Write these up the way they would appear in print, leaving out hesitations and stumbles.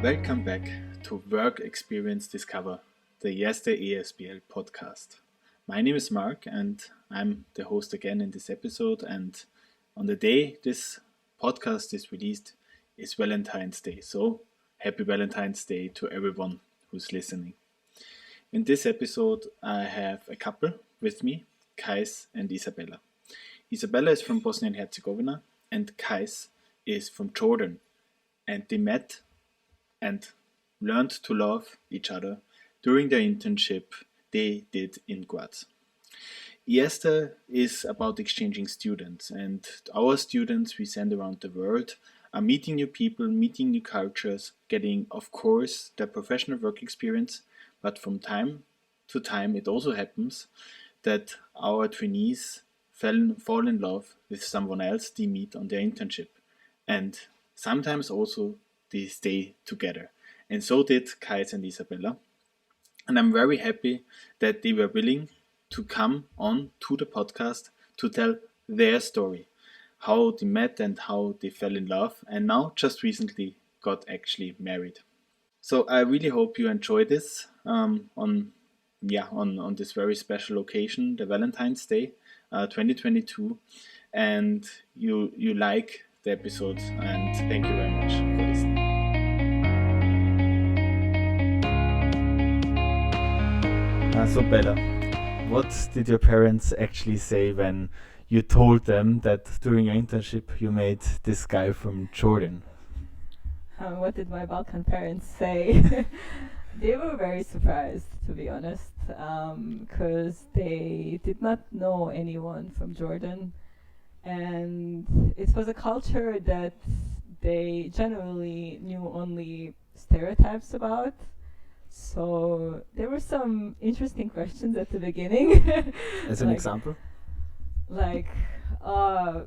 Welcome back to Work Experience Discover, the IAESTE ESBL podcast. My name is Mark and I'm the host again in this episode, and on the day this podcast is released is Valentine's Day. So happy Valentine's Day to everyone who's listening. In this episode I have a couple with me, Qais and Isabella. Isabella is from Bosnia and Herzegovina and Qais is from Jordan, and they met and learned to love each other during their internship they did in Graz. IAESTE is about exchanging students, and our students we send around the world are meeting new people, meeting new cultures, getting, of course, their professional work experience, but from time to time it also happens that our trainees fall in love with someone else they meet on their internship, and sometimes also they stay together. And so did Qais and Isabella. And I'm very happy that they were willing to come on to the podcast to tell their story, how they met and how they fell in love, and now just recently got actually married. So I really hope you enjoy this on this very special occasion, the Valentine's Day 2022, and you like the episode, and thank you very much for listening. So Bella, what did your parents actually say when you told them that during your internship you made this guy from Jordan? What did my Balkan parents say? They were very surprised, to be honest, because they did not know anyone from Jordan, and it was a culture that they generally knew only stereotypes about. So there were some interesting questions at the beginning. As an example? Like how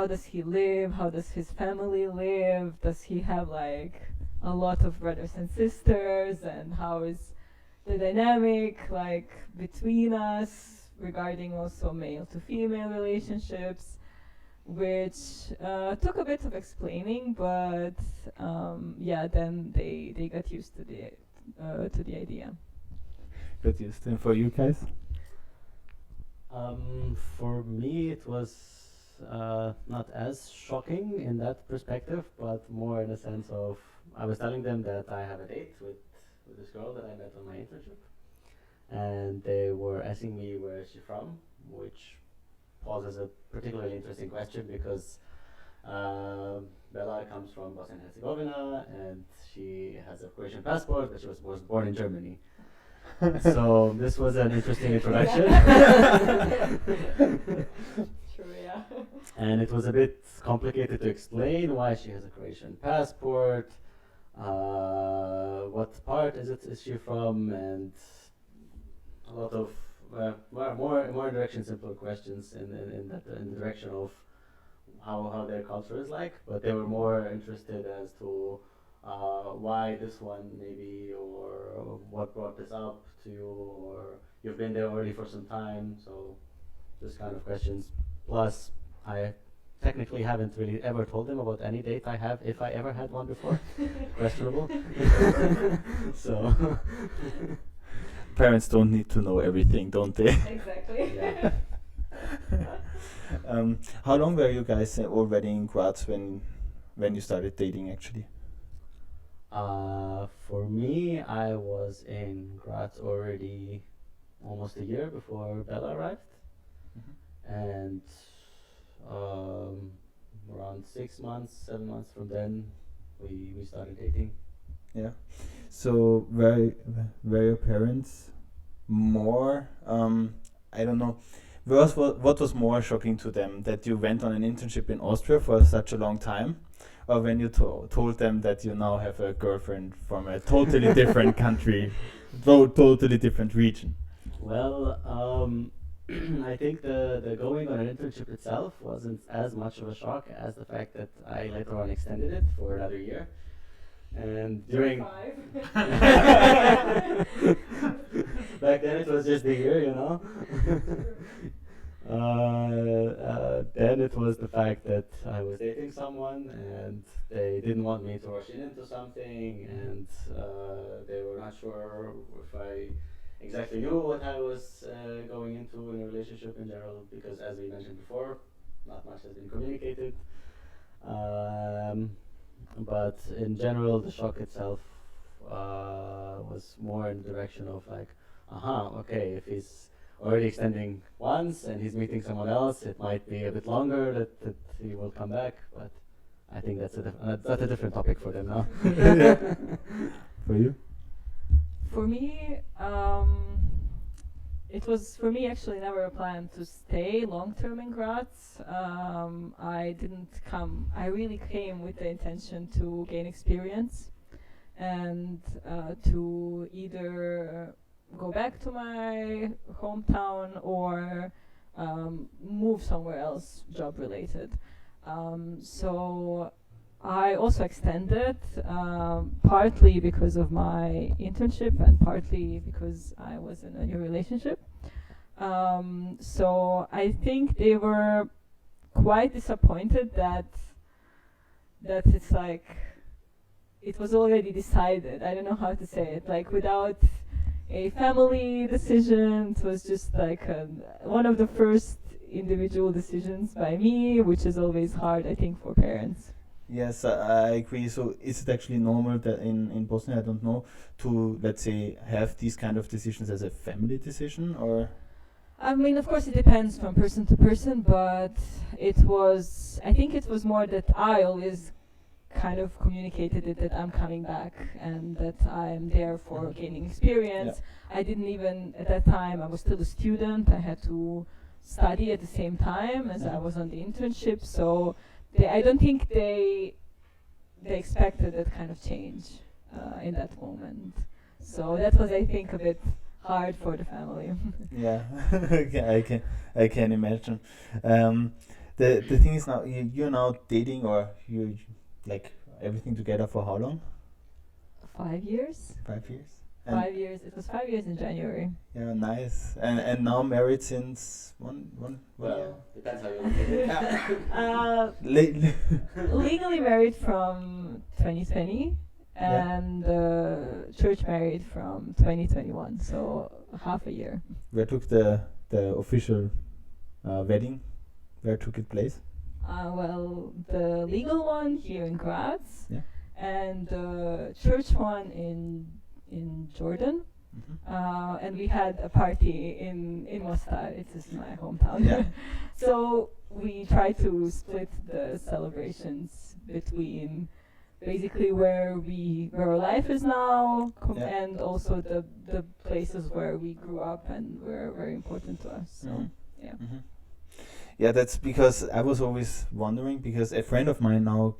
does he live? How does his family live? Does he have like a lot of brothers and sisters? And how is the dynamic like between us regarding also male to female relationships, which took a bit of explaining, but then they got used to the idea. Got used. And for you guys? For me, it was not as shocking in that perspective, but more in the sense of I was telling them that I have a date with this girl that I met on my internship, and they were asking me where is she from, which poses a particularly interesting question because Bella comes from Bosnia and Herzegovina and she has a Croatian passport, but she was born in Germany. So this was an interesting introduction. True, yeah. And it was a bit complicated to explain why she has a Croatian passport, what part is she from, and a lot of more direction, simpler questions in the direction of how their culture is like, but they were more interested as to why this one maybe, or what brought this up to you, or you've been there already for some time, so this kind of questions. Plus, I technically haven't really ever told them about any date I have, if I ever had one before. Questionable. So Parents don't need to know everything, don't they? Exactly. yeah. How long were you guys already in Graz when you started dating actually? For me, I was in Graz already almost a year before Bella arrived, and around 6 months, 7 months from then, we started dating. Yeah. So were your parents more, I don't know, what was more shocking to them, that you went on an internship in Austria for such a long time, or when you told them that you now have a girlfriend from a totally different country, totally different region? Well, I think the going on an internship itself wasn't as much of a shock as the fact that I later on extended it for another year. And during back then it was just a year, you know. Then it was the fact that I was dating someone and they didn't want me to rush into something, and they were not sure if I exactly knew what I was going into in a relationship in general, because as we mentioned before, not much has been communicated. But in general, the shock itself was more in the direction of like, okay, if he's already extending once and he's meeting someone else, it might be a bit longer that he will come back. But I think that's a different topic for them now. For you? For me, it was for me actually never a plan to stay long term in Graz. I didn't come. I really came with the intention to gain experience and to either go back to my hometown or move somewhere else, job related. So I also extended, partly because of my internship and partly because I was in a new relationship. So I think they were quite disappointed that it's like it was already decided. I don't know how to say it. Like without a family decision, it was just like one of the first individual decisions by me, which is always hard, I think, for parents. Yes, I agree. So is it actually normal that in Bosnia, I don't know, to, let's say, have these kind of decisions as a family decision, or? I mean, of course, it depends from person to person, but I think it was more that I always kind of communicated it that I'm coming back and that I'm there for gaining experience. Yeah. I didn't even, at that time, I was still a student. I had to study at the same time as I was on the internship, so I don't think they expected that kind of change in that moment. So that was, I think, a bit hard for the family. Yeah, I can imagine. The thing is now you're now dating, or you like everything together for how long? 5 years. 5 years. 5 years. It was 5 years in January. Yeah, nice. And now married since one year. Depends how you look at it. Legally married from 2020, and church married from 2021. So half a year. Where took the official wedding? Where took it place? Well, the legal one here in Graz, and the church one in Jordan. Mm-hmm. And we had a party in Mostar. It is my hometown. Yeah. So we tried to split the celebrations between basically where our life is now, and also the places where we grew up and were very important to us. So Mm-hmm. Yeah, that's because I was always wondering, because a friend of mine now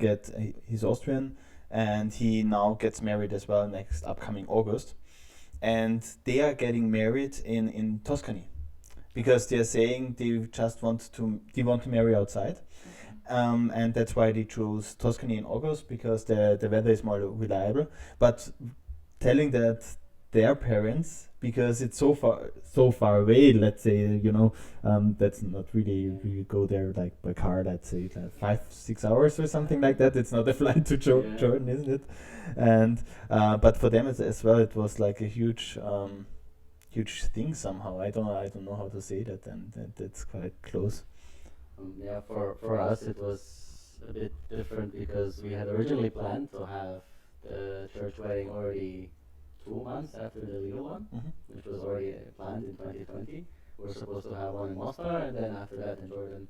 he's Austrian, and he now gets married as well next upcoming August, and they are getting married in Tuscany, because they are saying they want to marry outside, and that's why they chose Tuscany in August, because the weather is more reliable. But telling that their parents, because it's so far away, let's say, that's not really, you go there like by car, let's say like 5-6 hours or something like that. It's not a flight to Jordan, isn't it? And but for them as well, it was like a huge thing somehow. I don't know how to say that, and that's quite close. For us it was a bit different, because we had originally planned to have the church wedding already 2 months after the legal one, which was already planned in 2020. We were supposed to have one in Mostar, and then after that in Jordan.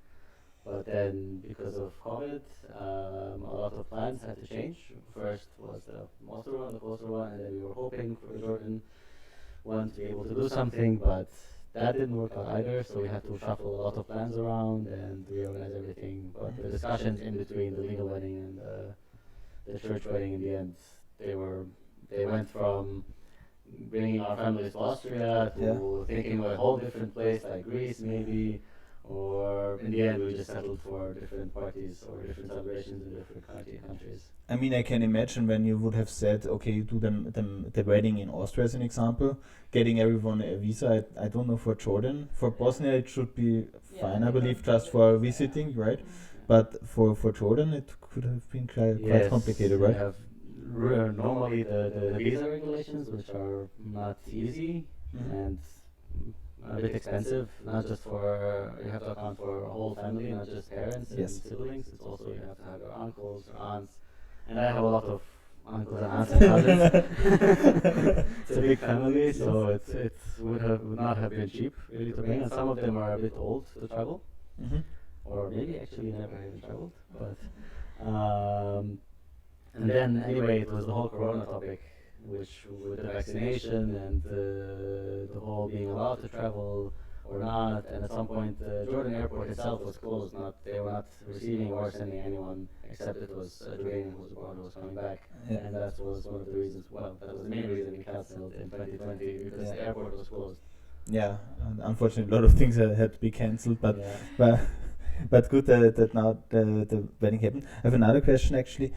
But then, because of COVID, a lot of plans had to change. First was the Mostar one, the closer one, and then we were hoping for the Jordan one to be able to do something, but that didn't work out either, so we had to shuffle a lot of plans around and reorganize everything. But the discussions in between the legal wedding and the church wedding, in the end, they went from bringing our families to Austria to thinking of a whole different place like Greece maybe, or in the end we just settled for different parties or different celebrations in different countries. I mean, I can imagine when you would have said, okay, you do the wedding in Austria as an example, getting everyone a visa. I don't know for Jordan. For Bosnia, it should be fine, I believe, just for visiting, right? But for Jordan, it could have been quite complicated, right? We have normally the visa regulations, which are not easy and a bit expensive, not just for, you have to account for a whole family, not just parents and siblings. It's also, you have to have your uncles or aunts. And I have a lot of uncles and aunts and cousins. It's a big family, so it would not have been cheap really to bring. And some of them are a bit old to travel, or maybe actually never even traveled. But and then anyway, it was the whole Corona topic, which with the vaccination and the whole being allowed to travel or not. And at some point, the Jordan airport itself was closed. They were not receiving or sending anyone, except it was Jordanian who was abroad who was coming back. And that was one of the reasons. Well, that was the main reason we cancelled in 2020 because the airport was closed. Yeah, unfortunately, a lot of things had to be cancelled, but good that now the wedding happened. I have another question actually.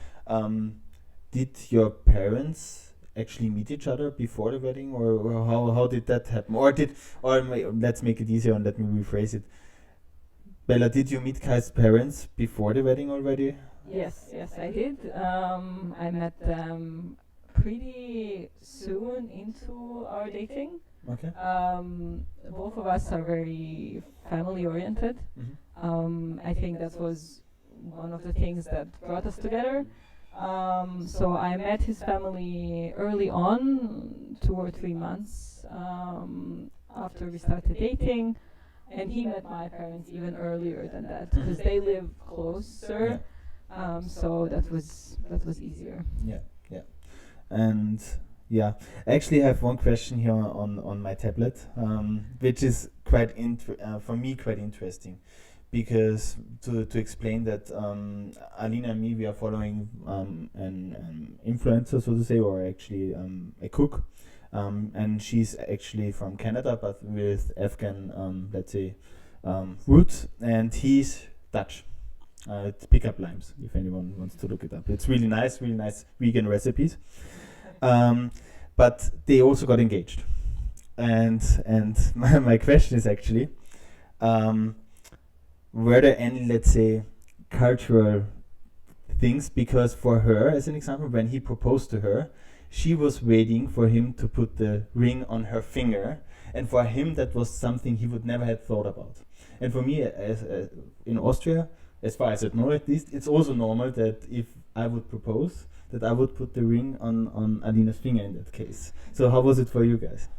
Did your parents actually meet each other before the wedding, or how did that happen? Let's make it easier and let me rephrase it. Bella, did you meet Qais' parents before the wedding already? Yes, I did. I met them pretty soon into our dating. Okay. Both of us are very family oriented. I think that was one of the things that brought us together. So I met his family early on, 2 or 3 months after we started dating, and he met my parents even earlier than that because they live closer. So that was easier. Yeah. And I actually have one question here on my tablet, which is for me quite interesting. Because to explain that Alina and me, we are following an influencer, so to say, or actually a cook, and she's actually from Canada, but with Afghan, let's say, roots, and he's Dutch. It's Pick Up Limes, if anyone wants to look it up. It's really nice vegan recipes. But they also got engaged, and my question is actually. Were there any, let's say, cultural things? Because for her, as an example, when he proposed to her, she was waiting for him to put the ring on her finger, and for him that was something he would never have thought about. And for me, as in Austria, as far as I know at least, it's also normal that if I would propose, that I would put the ring on Alina's finger in that case. So how was it for you guys?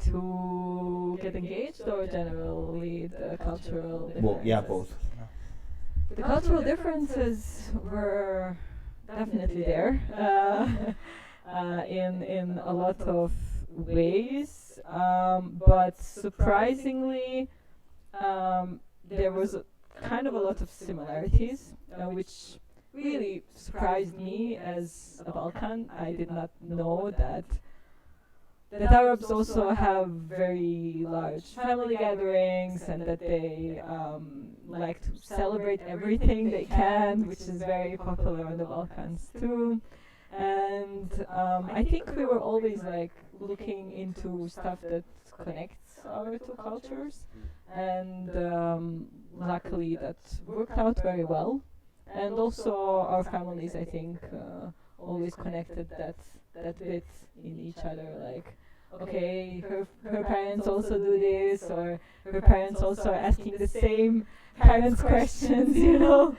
To get engaged, or generally the cultural differences? Both. The cultural differences were definitely there in a lot of ways, but surprisingly there was kind of a lot of similarities, which really surprised me as a Balkan. I did not know that Arabs also have very large family gatherings and that they like to celebrate everything they can, which is very popular in the Balkans too. And I think we were always like looking into stuff that connects our two cultures, and luckily that worked out very well. And also our families, I think, always connected that bit in each other, like, okay, her parents also do this, or her parents also are asking the same parents' questions, you know.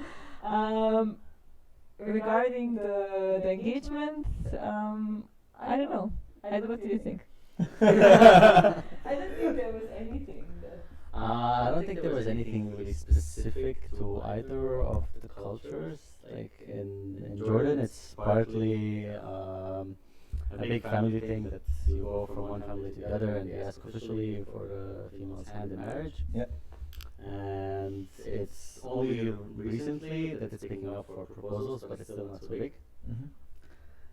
Regarding the engagement, I don't know. What do you think? I don't think there was anything. I don't think there was anything really specific to either of the cultures. Like in Jordan, it's partly a big family thing that you go from one family to the other and they ask officially for the female's hand in marriage. Yeah. And it's only recently that it's picking up for proposals, but it's still not so big.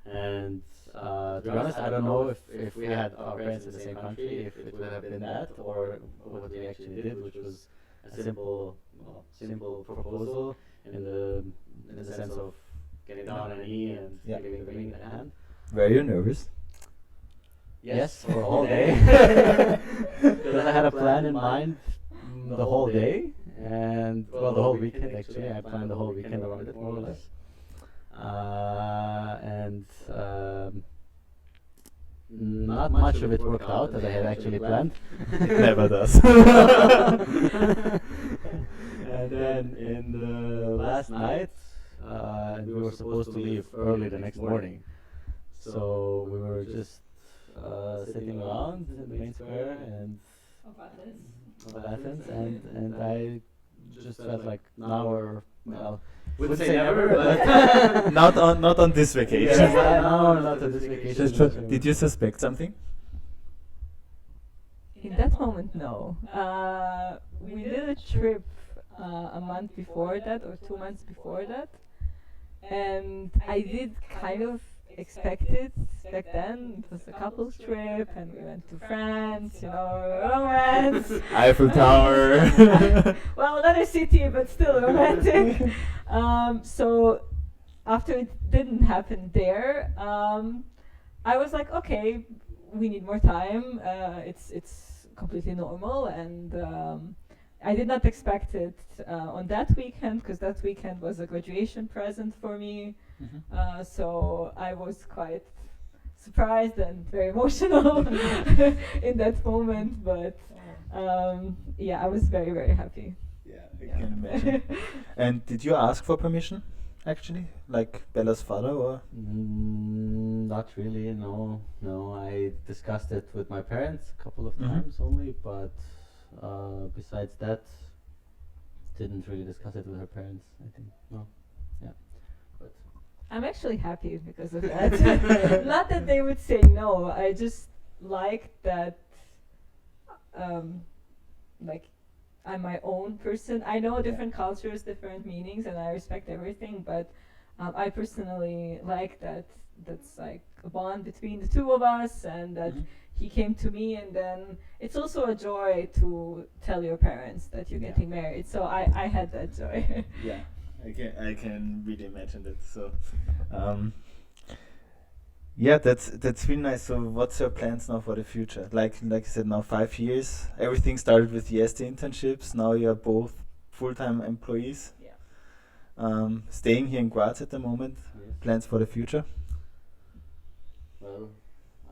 And to be honest, I don't know if we had our parents in the same country, if it would have been that, or what we actually did, which was a simple proposal in the sense of getting down on a knee and giving the ring a hand. Were you nervous? Yes, for a whole day. Because I had a plan in mind the whole day, and well, the whole weekend actually. I planned the whole weekend around it, more or less. And not much of it worked out as I had actually planned. It never does. And then in the last night, we were supposed to leave early the next morning. So we were just sitting around in the main square of Athens, and I just felt like now or well, wouldn't say never, but not on this vacation. Yes, now not on this vacation. Did you suspect something? In that moment, no. We did a trip a month before that, or 2 months before that, and I did kind of expect it back then. It was a couple's trip, and we went to France, romance. Eiffel Tower. Well, another city, but still romantic. So after it didn't happen there, I was like, okay, we need more time. It's completely normal, and I did not expect it on that weekend, because that weekend was a graduation present for me. Mm-hmm. So I was quite surprised and very emotional in that moment, but I was very, very happy. Yeah, I can imagine. And did you ask for permission, actually? Like Bella's father, or? Not really, no. I discussed it with my parents a couple of times only, but besides that, didn't really discuss it with her parents, I think. No. Yeah. But I'm actually happy because of that. Not that they would say no, I just like that I'm my own person. I know different cultures, different meanings, and I respect everything, but I personally like that that's like a bond between the two of us, and that he came to me, and then it's also a joy to tell your parents that you're getting married. So I had that joy. Yeah, I can really imagine that. So, that's really nice. So, what's your plans now for the future? Like you said, now 5 years. Everything started with the IAESTE internships. Now you're both full-time employees. Yeah. Staying here in Graz at the moment. yes. Plans for the future? Well,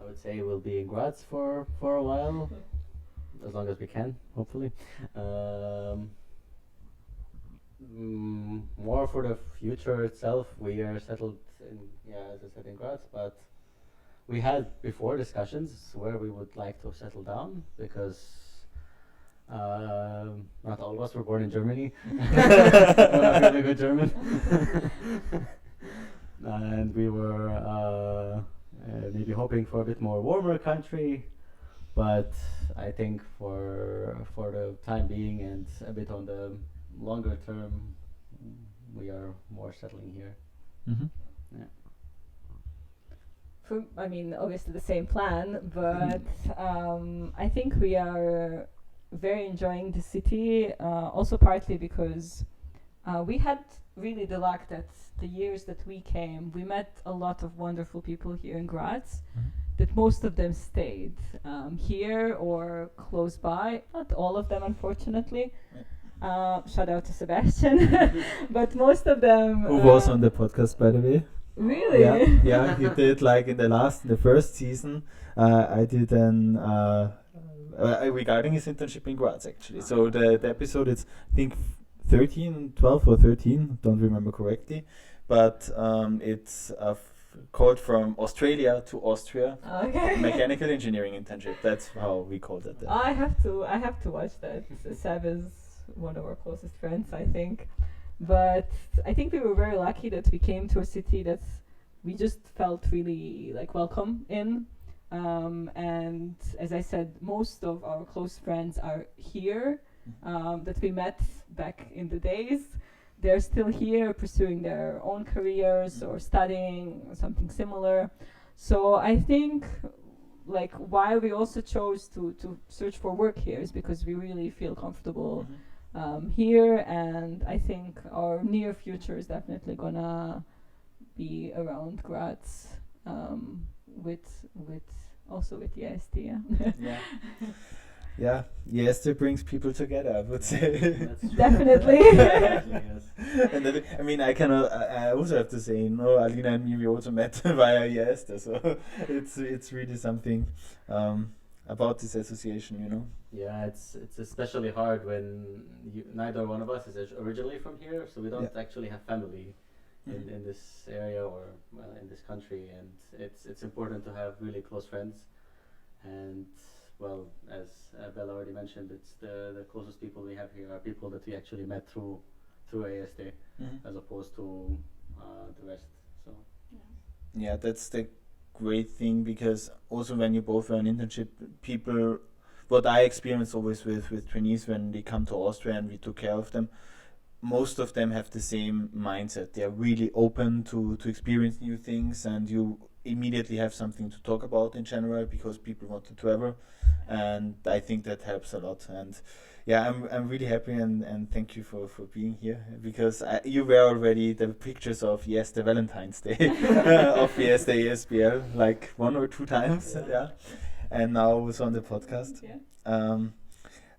I would say we'll be in Graz for a while, as long as we can, hopefully. More for the future itself, we are settled as I said, in Graz, but we had before discussions where we would like to settle down, because not all of us were born in Germany. We're not really good German. And we were maybe hoping for a bit more warmer country, but I think for the time being and a bit on the longer term, we are more settling here. Mm-hmm. Obviously the same plan, but I think we are very enjoying the city, also partly because we had really the luck that the years that we came, we met a lot of wonderful people here in Graz, that most of them stayed here or close by. Not all of them, unfortunately. Shout out to Sebastian. But most of them... Who was on the podcast, by the way? Really? Yeah, he did, like in the first season. I did regarding his internship in Graz, actually. So the episode is, I think, 12 or 13, don't remember correctly, but it's called From Australia to Austria. Okay. Mechanical engineering internship. That's how we called it. I have to watch that. Seb is one of our closest friends, I think. But I think we were very lucky that we came to a city that we just felt really welcome in. And as I said, most of our close friends are here, that we met back in the days. they're still here pursuing their own careers or studying something similar. So I think like why we also chose to search for work here is because we really feel comfortable here, and I think our near future is definitely gonna be around Graz, with also with IAESTE. Yeah. Yeah, IAESTE brings people together, I would say. That's true. Definitely. Yes. And that, I mean, I also have to say, Alina and me, we also met via IAESTE, so it's really something about this association. Yeah, it's especially hard when neither one of us is originally from here, so we don't actually have family in this area or in this country, and it's important to have really close friends. And well, as Bella already mentioned, it's the closest people we have here are people that we actually met through IAESTE, as opposed to the rest. So Yeah, that's the great thing, because also when you both were on internship, people, what I experienced always with trainees when they come to Austria and we took care of them, most of them have the same mindset. They are really open to experience new things, and you immediately have something to talk about in general because people want to travel, and I think that helps a lot. And yeah, I'm really happy and thank you for being here, because you were already the pictures of the Valentine's Day of IAESTE ESBL like 1 or 2 times, yeah, and now also on the podcast.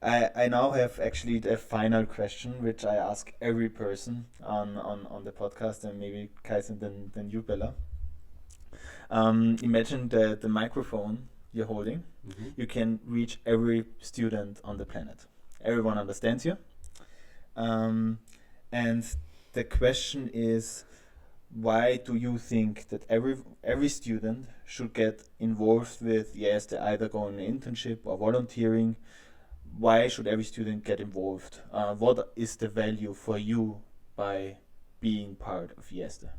I now have actually the final question, which I ask every person on the podcast, and maybe Qais and then you, Bella. Imagine the microphone you're holding. You can reach every student on the planet. Everyone understands you. And the question is, why do you think that every student should get involved with IAESTE, either going on an internship or volunteering? Why should every student get involved? What is the value for you by being part of IAESTE?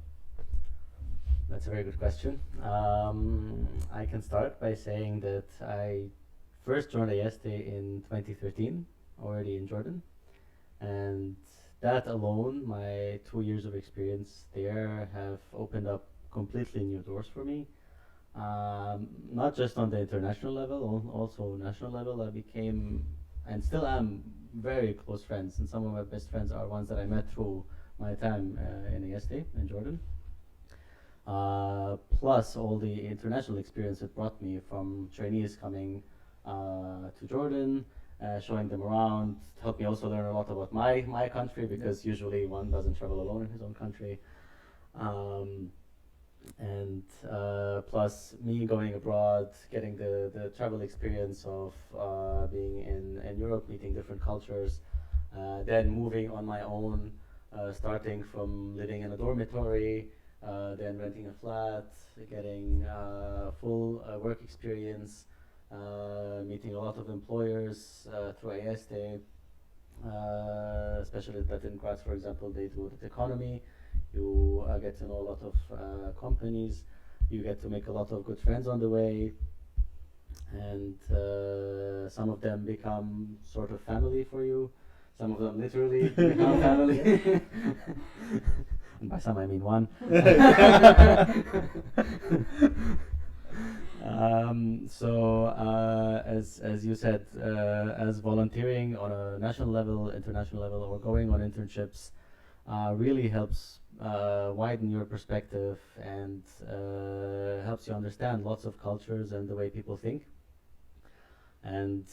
that's a very good question. I can start by saying that I first joined IAESTE in 2013, already in Jordan, and that alone, my 2 years of experience there, have opened up completely new doors for me. Not just on the international level, also national level. I became, and still am, very close friends, and some of my best friends are ones that I met through my time in IAESTE in Jordan. Plus all the international experience it brought me from trainees coming to Jordan, showing them around, helped me also learn a lot about my country, because usually one doesn't travel alone in his own country. And plus me going abroad, getting the travel experience of being in Europe, meeting different cultures, then moving on my own, starting from living in a dormitory, then renting a flat, getting full work experience, meeting a lot of employers through IAESTE, especially that in Graz, for example, they do the economy. You get to know a lot of companies. You get to make a lot of good friends on the way, and some of them become sort of family for you. Some of them literally become family. And by some I mean one. As you said, as volunteering on a national level, international level, or going on internships really helps widen your perspective and helps you understand lots of cultures and the way people think. And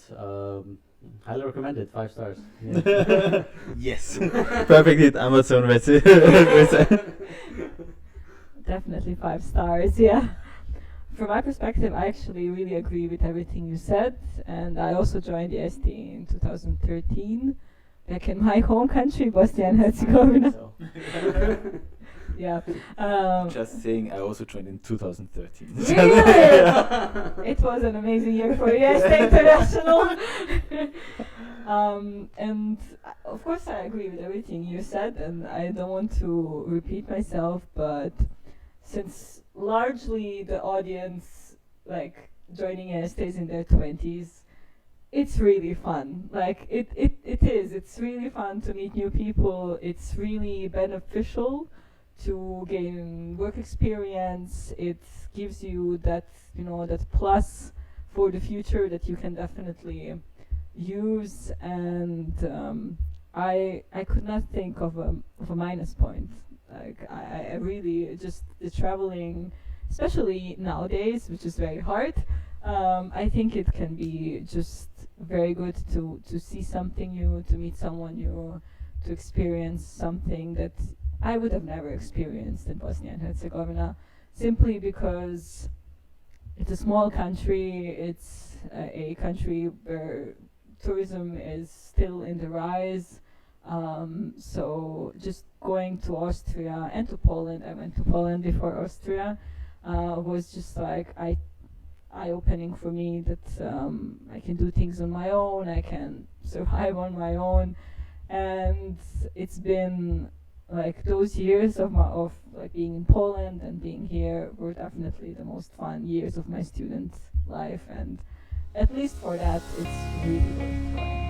highly recommended, 5 stars. Yeah. Yes, perfect hit, Amazon recipe. Definitely 5 stars, yeah. From my perspective, I actually really agree with everything you said, and I also joined the IAESTE in 2013, back in my home country, Bosnia and Herzegovina. Yeah. Just saying, I also joined in 2013. Really? It was an amazing year for IAESTE International. And of course I agree with everything you said, and I don't want to repeat myself, but since largely the audience, like, joining IAESTE is in their 20s, it's really fun. Like it is. It's really fun to meet new people. It's really beneficial to gain work experience. It gives you that, that plus for the future that you can definitely use. And I could not think of a minus point. Like I really just the traveling, especially nowadays, which is very hard. I think it can be just very good to see something new, to meet someone new, to experience something that I would have never experienced in Bosnia and Herzegovina, simply because it's a small country. It's a country where tourism is still in the rise. So just going to Austria and to Poland, I went to Poland before Austria, was just like eye-opening for me that I can do things on my own, I can survive on my own. And it's been like those years of like being in Poland and being here were definitely the most fun years of my student life, and at least for that it's really worth trying.